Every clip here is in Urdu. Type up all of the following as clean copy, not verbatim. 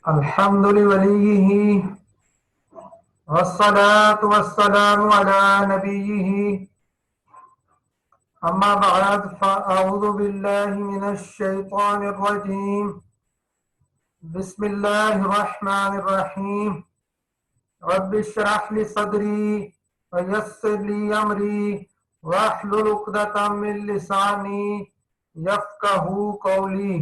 الحمد لوليه والصلاة والسلام على نبيه أما بعد فأعوذ بالله من الشيطان الرجيم بسم الله الرحمن الرحيم رب اشرح لي صدري ويسر لي أمري واحلل عقدة من لساني يفقهوا قولي۔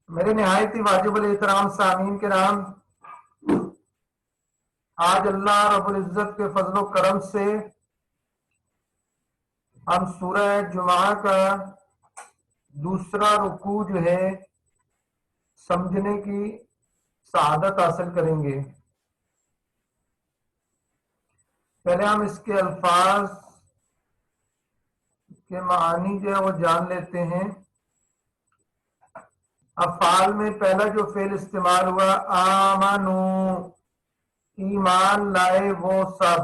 میرے نہایت ہی واجب الاحترام سامعین کرام، آج اللہ رب العزت کے فضل و کرم سے ہم سورہ جمعہ کا دوسرا رکوع جو ہے سمجھنے کی سعادت حاصل کریں گے۔ پہلے ہم اس کے الفاظ کے معانی جو ہے وہ جان لیتے ہیں۔ افعال میں پہلا جو فعل استعمال ہوا آمنو، ایمان لائے وہ سب،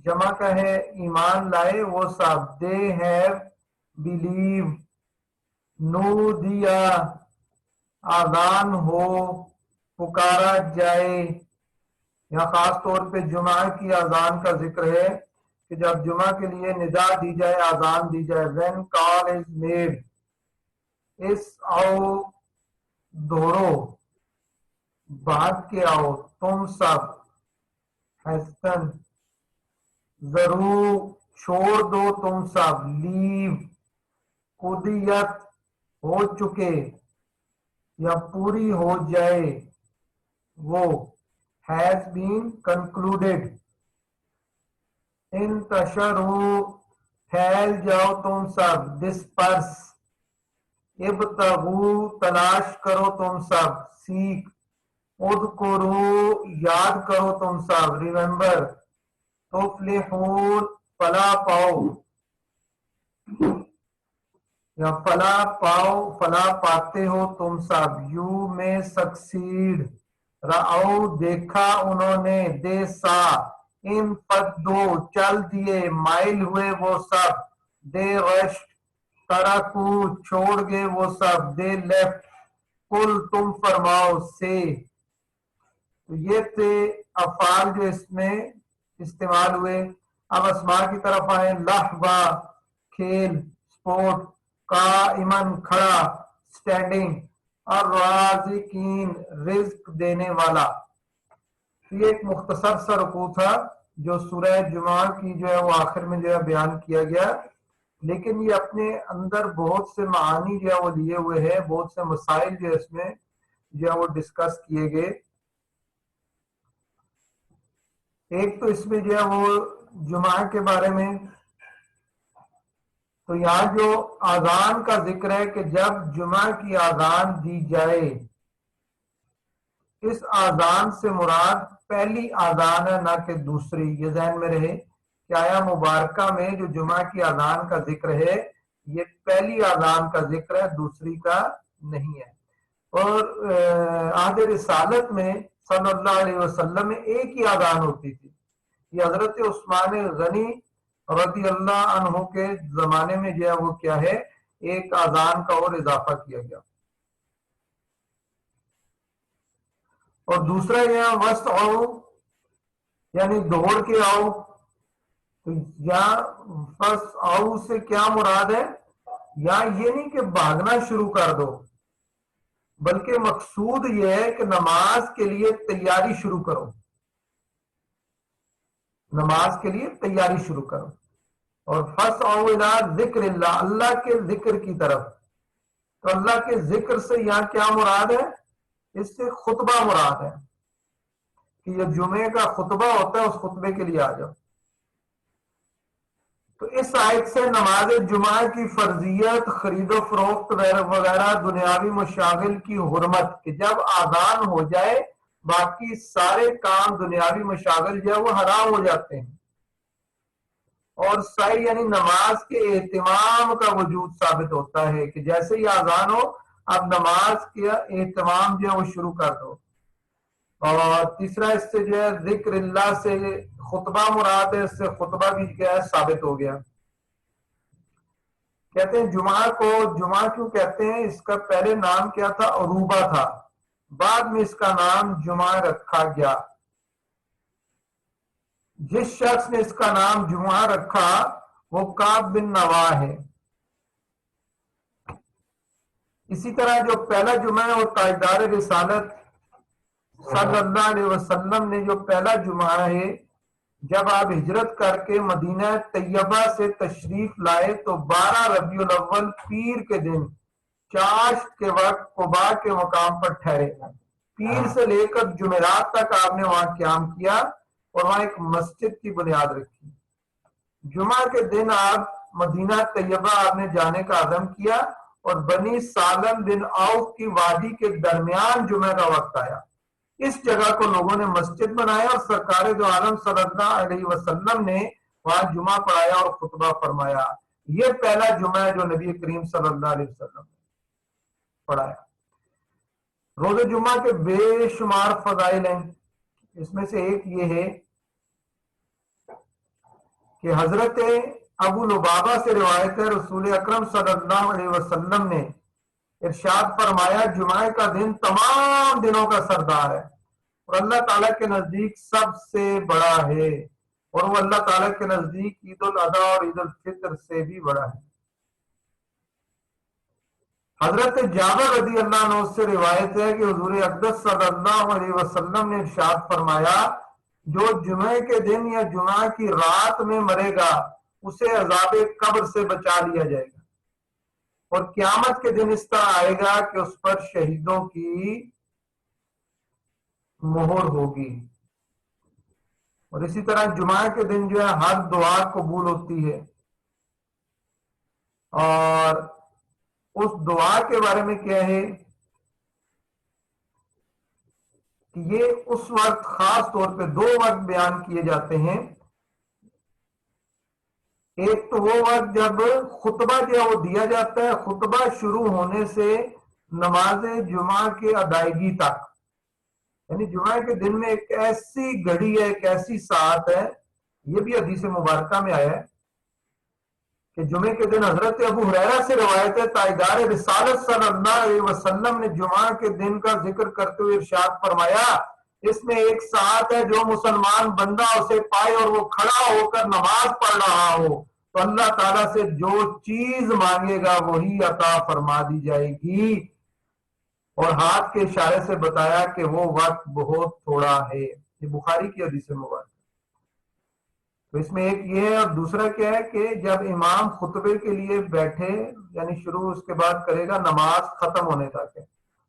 جمع کا ہے ایمان لائے وہ سب، they have believed۔ نو دیا، آذان ہو، پکارا جائے۔ یہاں خاص طور پہ جمعہ کی آذان کا ذکر ہے کہ جب جمعہ کے لیے ندا دی جائے، آذان دی جائے، when call is made۔ اس آؤ، دوڑو، بھاگ کے آؤ تم سب، حسن، ضرور چھوڑ دو تم سب، لیو، قدیت ہو چکے یا پوری ہو جائے وہ، has been concluded۔ انتشروا، پھیل جاؤ تم سب، ڈسپرس۔ ابتغوا، تلاش کرو تم سب، سیکھ۔ اذکروا، یاد کرو تم سب، ریممبر۔ تفلحون، فلاح پاؤ یا فلاح پاؤ، فلاح پاتے ہو تم سب، یو میں سکسیڈ۔ رأو، دیکھا انہوں نے، دے سا۔ انفدو، چل دیے، مائل ہوئے وہ سب، دے رشٹ۔ ترکو، چھوڑ گئے وہ سب، دے لیفٹ۔ کل، تم فرماؤ، سے۔ تو یہ تھے افعال جو اس میں استعمال ہوئے۔ اب اسماء کی طرف آئیں۔ لہوا، کھیل، سپورٹ۔ قائمن، کھڑا، سٹینڈنگ۔ الرازقین، رزق دینے والا۔ یہ ایک مختصر سا رکوع تھا جو سورہ جمعہ کی جو ہے وہ آخر میں جو ہے بیان کیا گیا، لیکن یہ اپنے اندر بہت سے معانی جو ہے وہ لیے ہوئے ہے، بہت سے مسائل جو اس میں جو ہے وہ ڈسکس کیے گئے۔ ایک تو اس میں جو ہے وہ جمعہ کے بارے میں، تو یہاں جو آذان کا ذکر ہے کہ جب جمعہ کی آذان دی جائے، اس آذان سے مراد پہلی آذان ہے نہ کہ دوسری۔ یہ ذہن میں رہے کہ آیا مبارکہ میں جو جمعہ کی آذان کا ذکر ہے یہ پہلی آذان کا ذکر ہے، دوسری کا نہیں ہے۔ اور عہد رسالت میں صلی اللہ علیہ وسلم میں ایک ہی آذان ہوتی تھی۔ یہ حضرت عثمان غنی رضی اللہ عنہ کے زمانے میں جو ہے وہ کیا ہے، ایک آذان کا اور اضافہ کیا گیا۔ اور دوسرا یہاں وسعوا یعنی دوڑ کے آؤ، تو یہاں وسعوا سے کیا مراد ہے؟ یا یہ نہیں کہ بھاگنا شروع کر دو، بلکہ مقصود یہ ہے کہ نماز کے لیے تیاری شروع کرو، نماز کے لیے تیاری شروع کرو۔ اور فسعوا الی ذکر اللہ، اللہ کے ذکر کی طرف۔ تو اللہ کے ذکر سے یہاں کیا مراد ہے؟ اس سے خطبہ مراد ہے کہ یہ جمعے کا خطبہ ہوتا ہے، اس خطبے کے لیے آ جاؤ۔ تو اس آیت سے نماز جمعہ کی فرضیت، خرید و فروخت وغیرہ دنیاوی مشاغل کی حرمت، کہ جب آذان ہو جائے باقی سارے کام دنیاوی مشاغل جو ہے وہ حرام ہو جاتے ہیں، اور سعی یعنی نماز کے اہتمام کا وجود ثابت ہوتا ہے کہ جیسے ہی آذان ہو اب نماز کا اہتمام جو ہے وہ شروع کر دو۔ اور تیسرا اس سے جو ہے ذکر اللہ سے خطبہ مراد ہے، اس سے خطبہ بھی کیا ہے ثابت ہو گیا کہتے ہیں جمعہ کو جمعہ کیوں کہتے ہیں؟ اس کا پہلے نام کیا تھا؟ عروبہ تھا، بعد میں اس کا نام جمعہ رکھا گیا۔ جس شخص نے اس کا نام جمعہ رکھا وہ کعب بن نواح ہے۔ اسی طرح جو پہلا جمعہ ہے وہ تاجدار رسالت صلی اللہ علیہ وسلم نے جو پہلا جمعہ ہے، جب آپ ہجرت کر کے مدینہ طیبہ سے تشریف لائے تو 12 ربیع الاول پیر کے دن چاشت کے وقت قباء کے مقام پر ٹھہرے۔ پیر سے لے کر جمعرات تک آپ نے وہاں قیام کیا اور وہاں ایک مسجد کی بنیاد رکھی۔ جمعہ کے دن آپ مدینہ طیبہ آپ نے جانے کا عزم کیا اور بنی سالم بن عوف کی وادی کے درمیان جمعہ کا وقت آیا۔ اس جگہ کو لوگوں نے مسجد بنایا اور سرکار دو عالم صلی اللہ علیہ وسلم نے وہاں جمعہ پڑھایا اور خطبہ فرمایا۔ یہ پہلا جمعہ ہے جو نبی کریم صلی اللہ علیہ وسلم نے پڑھایا۔ روز جمعہ کے بے شمار فضائل ہیں، اس میں سے ایک یہ ہے کہ حضرت ابو لبابہ سے روایت ہے، رسول اکرم صلی اللہ علیہ وسلم نے ارشاد فرمایا جمعہ کا دن تمام دنوں کا سردار ہے اور اللہ تعالیٰ کے نزدیک سب سے بڑا ہے، اور وہ اللہ تعالیٰ کے نزدیک عید الاضحیٰ اور عید الفطر سے بھی بڑا ہے۔ حضرت جابر رضی اللہ عنہ سے روایت ہے کہ حضور اقدس صلی اللہ علیہ وسلم نے ارشاد فرمایا جو جمعے کے دن یا جمعہ کی رات میں مرے گا اسے عذاب قبر سے بچا لیا جائے گا، اور قیامت کے دن اس طرح آئے گا کہ اس پر شہیدوں کی مہر ہوگی۔ اور اسی طرح جمعہ کے دن جو ہے ہر دعا قبول ہوتی ہے، اور اس دعا کے بارے میں کیا ہے کہ یہ اس وقت خاص طور پہ 2 وقت بیان کیے جاتے ہیں۔ ایک تو وہ وقت جب خطبہ جو وہ دیا جاتا ہے، خطبہ شروع ہونے سے نماز جمعہ کی ادائیگی تک، یعنی جمعہ کے دن میں ایک ایسی گھڑی ہے، ایک ایسی ساعت ہے، یہ بھی حدیث مبارکہ میں آیا ہے کہ جمعے کے دن حضرت ابو ہریرہ سے روایت ہے تاجدار رسالت صلی اللہ علیہ وسلم نے جمعہ کے دن کا ذکر کرتے ہوئے ارشاد فرمایا اس میں ایک ساعت ہے جو مسلمان بندہ اسے پائے اور وہ کھڑا ہو کر نماز پڑھ رہا ہو تو اللہ تعالیٰ سے جو چیز مانگے گا وہی عطا فرما دی جائے گی، اور ہاتھ کے اشارے سے بتایا کہ وہ وقت بہت تھوڑا ہے۔ یہ بخاری کی حدیث مبارکہ۔ تو اس میں ایک یہ ہے، اور دوسرا کیا ہے کہ جب امام خطبے کے لیے بیٹھے یعنی شروع اس کے بعد کرے گا نماز ختم ہونے تک ہے۔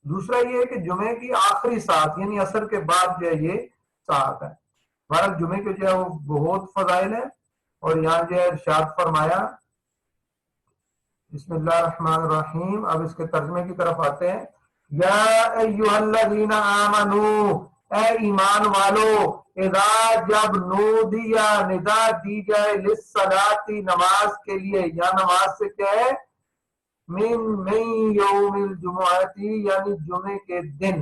دوسرا یہ ہے کہ جمعے کی آخری ساعت یعنی عصر کے بعد جو ہے یہ ساعت ہے۔ بہرحال جمعے کے جو ہے وہ بہت فضائل ہے، اور یہاں جو ہے ارشاد فرمایا بسم اللہ الرحمن الرحیم۔ اب اس کے ترجمے کی طرف آتے ہیں۔ یا ایھا الذین آمنو، اے ایمان والو، اذا جب نودیا ندا دی جائے للصلاۃ نماز کے لیے، یا نماز سے کیا ہے من یوم الجمعہ یعنی جمعے کے دن،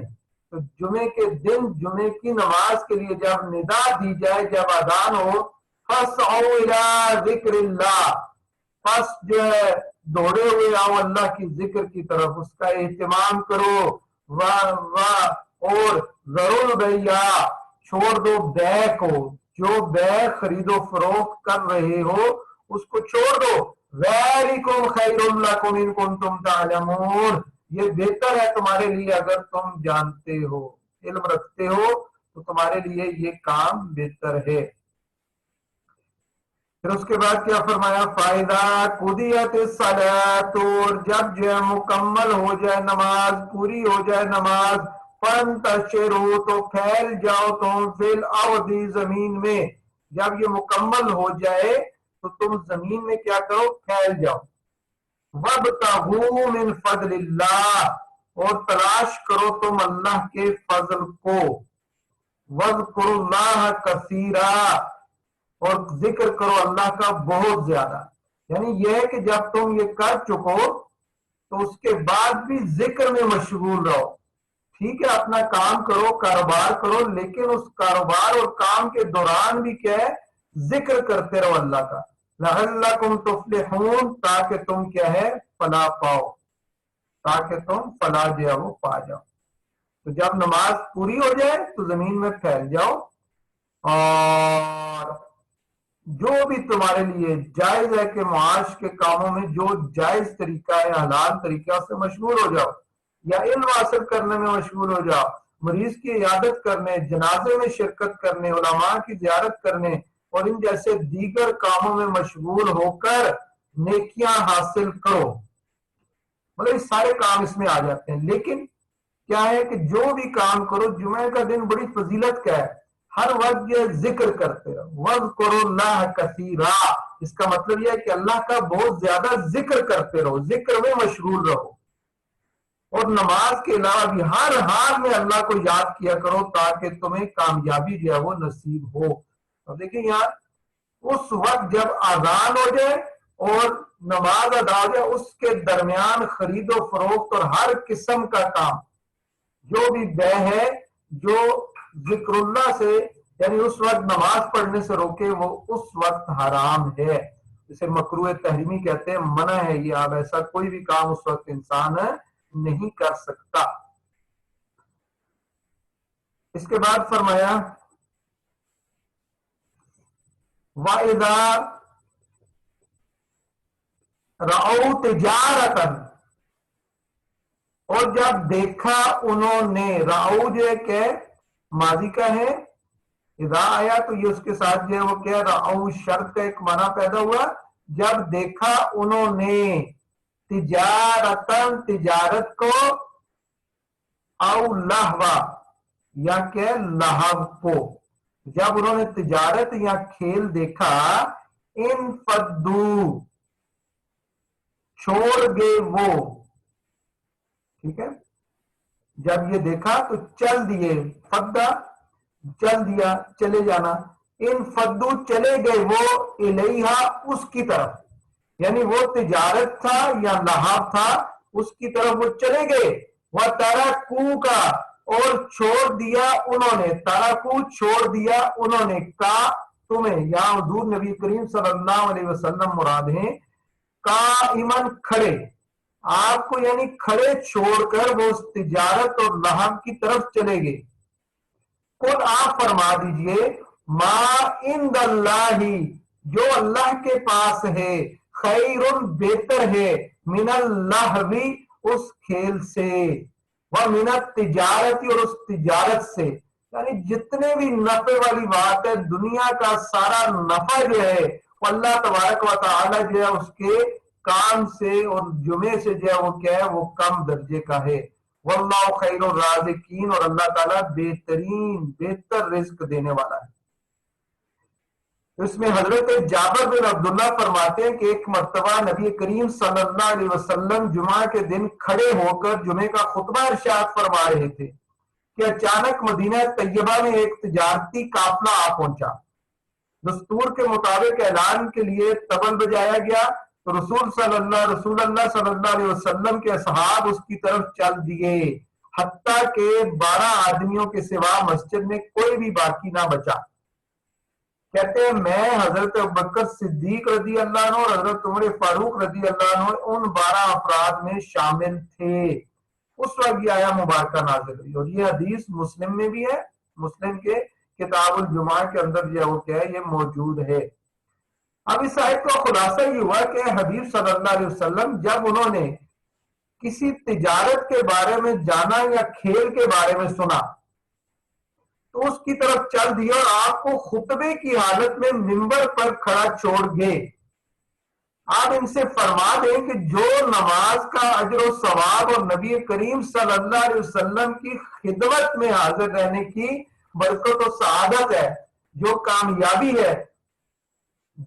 تو جمعے کے دن جمعے کی نماز کے لیے جب ندا دی جائے، جب اذان ہو، فاسعوا الی ذکر اللہ، پس جو ہے دوڑے ہوئے آؤ اللہ کی ذکر کی طرف، اس کا اہتمام کرو، اور ضرور بھیا چھوڑ دو بے کو، جو بے خرید و فروخت کر رہے ہو اس کو چھوڑ دو، ذالکم خیر لکم ان کنتم تعلمون، یہ بہتر ہے تمہارے لیے اگر تم جانتے ہو، علم رکھتے ہو تو تمہارے لیے یہ کام بہتر ہے۔ پھر اس کے بعد کیا فرمایا فَإِذَا قُضِيَتِ الصَّلَاةُ، اور جب جو ہے مکمل ہو جائے نماز، پوری ہو جائے نماز، فَانْتَشِرُوا، تو پھیل جاؤ تم فِي الْأَرْضِ، زمین میں، جب یہ مکمل ہو جائے تو تم زمین میں کیا کرو پھیل جاؤ، وَابْتَغُوا مِنْ فَضْلِ اللَّهِ، اور تلاش کرو تم اللہ کے فضل کو، وَاذْكُرُوا اللَّهَ كَثِيرًا، اور ذکر کرو اللہ کا بہت زیادہ۔ یعنی یہ ہے کہ جب تم یہ کر چکو تو اس کے بعد بھی ذکر میں مشغول رہو، ٹھیک ہے اپنا کام کرو، کاروبار کرو، لیکن اس کاروبار اور کام کے دوران بھی کیا ہے ذکر کرتے رہو اللہ کا۔ لعلکم تفلحون، تاکہ تم کیا ہے فلاح پاؤ، تاکہ تم فلاح جو ہے وہ پا جاؤ۔ تو جب نماز پوری ہو جائے تو زمین میں پھیل جاؤ، اور جو بھی تمہارے لیے جائز ہے کہ معاش کے کاموں میں جو جائز طریقہ ہے، حلال طریقہ سے مشغول ہو جاؤ، یا علم حاصل کرنے میں مشغول ہو جاؤ، مریض کی عیادت کرنے، جنازے میں شرکت کرنے، علماء کی زیارت کرنے اور ان جیسے دیگر کاموں میں مشغول ہو کر نیکیاں حاصل کرو۔ مطلب یہ سارے کام اس میں آ جاتے ہیں، لیکن کیا ہے کہ جو بھی کام کرو، جمعہ کا دن بڑی فضیلت کا ہے، ہر وقت یہ ذکر کرتے رہو، وَاذْكُرُوا اللَّهَ كَثِيرًا، اس کا مطلب یہ ہے کہ اللہ کا بہت زیادہ ذکر کرتے رہو، ذکر میں مشغول رہو، اور نماز کے علاوہ بھی ہر حال میں اللہ کو یاد کیا کرو تاکہ تمہیں کامیابی جو ہے وہ نصیب ہو۔ اور دیکھیں یار، اس وقت جب اذان ہو جائے اور نماز ادا ہو جائے، اس کے درمیان خرید و فروخت اور ہر قسم کا کام، جو بھی بے ہے، جو ذکر اللہ سے یعنی اس وقت نماز پڑھنے سے روکے، وہ اس وقت حرام ہے، جسے مکروہ تحریمی کہتے ہیں، منع ہے یہ، اب ایسا کوئی بھی کام اس وقت انسان نہیں کر سکتا۔ اس کے بعد فرمایا وَإِذَا رَأَوْا تِجَارَةً، اور جب دیکھا انہوں نے، رأو جو ہے کہ ماضی کا ہے، اذا آیا تو یہ اس کے ساتھ جو ہے وہ کیا، رأو شرط کا ایک معنی پیدا ہوا، جب دیکھا انہوں نے، تجارتن تجارت کو، او لہوا یا کہ لہو کو، جب انہوں نے تجارت یا کھیل دیکھا، ان فدو چھوڑ گئے وہ، ٹھیک ہے، جب یہ دیکھا تو چل دیے، فدا چل دیا، چلے جانا، ان فدو چلے گئے وہ، الیہا اس کی طرف، یعنی وہ تجارت تھا یا لہو تھا اس کی طرف وہ چلے گئے، وہ ترکو کا، اور چھوڑ دیا انہوں نے، ترکو چھوڑ دیا انہوں نے، کا تمہیں، یا حضور نبی کریم صلی اللہ علیہ وسلم مراد ہیں، قائمن کھڑے، آپ کو یعنی کھڑے چھوڑ کر وہ اس تجارت اور لہو کی طرف چلے گئے۔ خود آپ فرما دیجئے، ما عند اللہ، جو اللہ کے پاس ہے، خیر بہتر ہے، من اللہوی اس کھیل سے، ومن التجارت اور اس تجارت سے، یعنی جتنے بھی نفع والی بات ہے، دنیا کا سارا نفع جو ہے وہ اللہ تبارک و تعالی جو ہے اس کے کام سے اور جمعے سے جو ہے وہ کیا ہے، وہ کم درجے کا ہے۔ واللہ خیر الرازقین، اور اللہ تعالیٰ بہتر رزق دینے والا ہے۔ اس میں حضرت جابر بن عبداللہ فرماتے ہیں کہ ایک مرتبہ نبی کریم صلی اللہ علیہ وسلم جمعہ کے دن کھڑے ہو کر جمعے کا خطبہ ارشاد فرما رہے تھے کہ اچانک مدینہ طیبہ میں ایک تجارتی قافلہ آ پہنچا۔ دستور کے مطابق اعلان کے لیے طبل بجایا گیا تو رسول اللہ صلی اللہ علیہ وسلم کے اصحاب اس کی طرف چل دیے، حتیٰ کہ 12 آدمیوں کے سوا مسجد میں کوئی بھی باقی نہ بچا۔ کہتے ہیں میں حضرت ابوبکر صدیق رضی اللہ عنہ اور حضرت عمر فاروق رضی اللہ عنہ ان 12 افراد میں شامل تھے۔ اس وقت یہ آیا مبارکہ نازل ہوئی، اور یہ حدیث مسلم میں بھی ہے، مسلم کے کتاب الجمعہ کے اندر جو ہے وہ کیا ہے، یہ موجود ہے۔ اب اس آیت کا خلاصہ یہ ہوا کہ حبیب صلی اللہ علیہ وسلم جب انہوں نے کسی تجارت کے بارے میں جانا یا کھیل کے بارے میں سنا تو اس کی طرف چل دیا، اور آپ کو خطبے کی حالت میں منبر پر کھڑا چھوڑ گئے۔ آپ ان سے فرما دیں کہ جو نماز کا اجر و ثواب اور نبی کریم صلی اللہ علیہ وسلم کی خدمت میں حاضر رہنے کی برکت و سعادت ہے، جو کامیابی ہے،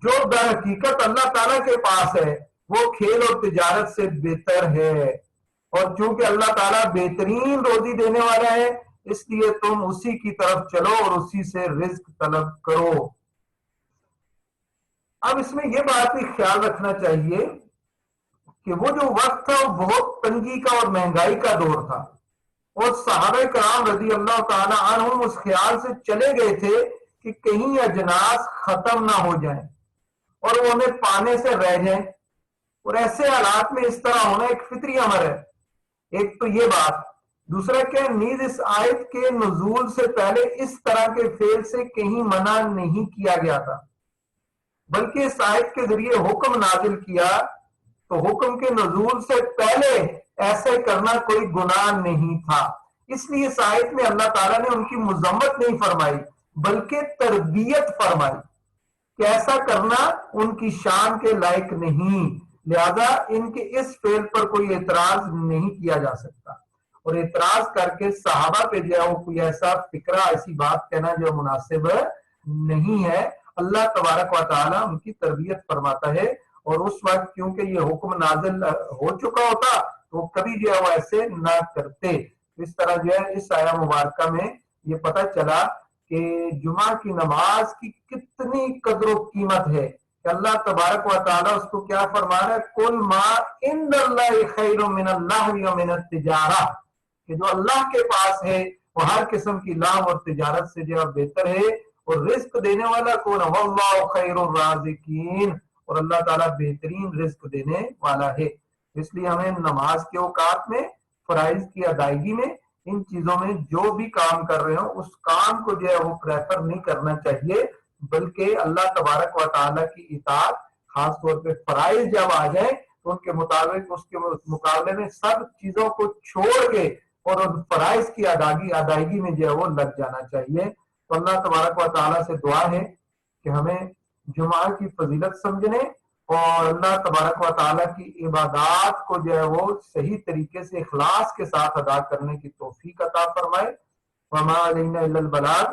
جو در حقیقت اللہ تعالیٰ کے پاس ہے، وہ کھیل اور تجارت سے بہتر ہے، اور چونکہ اللہ تعالیٰ بہترین روزی دینے والا ہے، اس لیے تم اسی کی طرف چلو اور اسی سے رزق طلب کرو۔ اب اس میں یہ بات بھی خیال رکھنا چاہیے کہ وہ جو وقت تھا وہ بہت تنگی کا اور مہنگائی کا دور تھا، اور صحابہ کرام رضی اللہ تعالی عنہم اس خیال سے چلے گئے تھے کہ کہیں اجناس ختم نہ ہو جائیں، اور وہ انہیں پانے سے رہ جائیں، اور ایسے حالات میں اس طرح ہونا ایک فطری امر ہے۔ ایک تو یہ بات، دوسرا کہ نیز اس آیت کے نزول سے پہلے اس طرح کے فعل سے کہیں منع نہیں کیا گیا تھا، بلکہ اس آیت کے ذریعے حکم نازل کیا، تو حکم کے نزول سے پہلے ایسے کرنا کوئی گناہ نہیں تھا۔ اس لیے اس آیت میں اللہ تعالیٰ نے ان کی مذمت نہیں فرمائی بلکہ تربیت فرمائی کہ ایسا کرنا ان کی شان کے لائق نہیں، لہذا ان کے اس فعل پر کوئی اعتراض نہیں کیا جا سکتا، اور اعتراض کر کے صحابہ پہ جو ہے وہ کوئی ایسا فکرہ، ایسی بات کہنا جو مناسب نہیں ہے۔ اللہ تبارک و تعالی ان کی تربیت فرماتا ہے، اور اس وقت کیونکہ یہ حکم نازل ہو چکا ہوتا تو کبھی جو ہے وہ ایسے نہ کرتے۔ اس طرح جو ہے اس آیہ مبارکہ میں یہ پتہ چلا کہ جمعہ کی نماز کی کتنی قدر و قیمت ہے، کہ اللہ تبارک و تعالیٰ اس کو کیا فرما رہا ہے، کل ما عند اللہ خیر من اللہو و من التجارہ، کہ جو اللہ کے پاس ہے وہ ہر قسم کی لہو اور تجارت سے جو بہتر ہے، اور رزق دینے والا کون ہے، واللہ خیر الرازقین، اور اللہ تعالیٰ بہترین رزق دینے والا ہے۔ اس لیے ہمیں نماز کے اوقات میں، فرائض کی ادائیگی میں، ان چیزوں میں جو بھی کام کر رہے ہوں اس کام کو جو ہے وہ پریفر نہیں کرنا چاہیے، بلکہ اللہ تبارک و تعالیٰ کی اطاعت، خاص طور پہ فرائض جب آ جائیں تو ان کے مطابق اس کے مقابلے میں سب چیزوں کو چھوڑ کے اور ان فرائض کی ادائیگی میں جو ہے وہ لگ جانا چاہیے۔ تو اللہ تبارک و تعالیٰ سے دعا ہے کہ ہمیں جمعہ کی فضیلت سمجھنے اور اللہ تبارک و تعالیٰ کی عبادات کو جو ہے وہ صحیح طریقے سے اخلاص کے ساتھ ادا کرنے کی توفیق عطا فرمائے۔ وما علینا الا البلاغ۔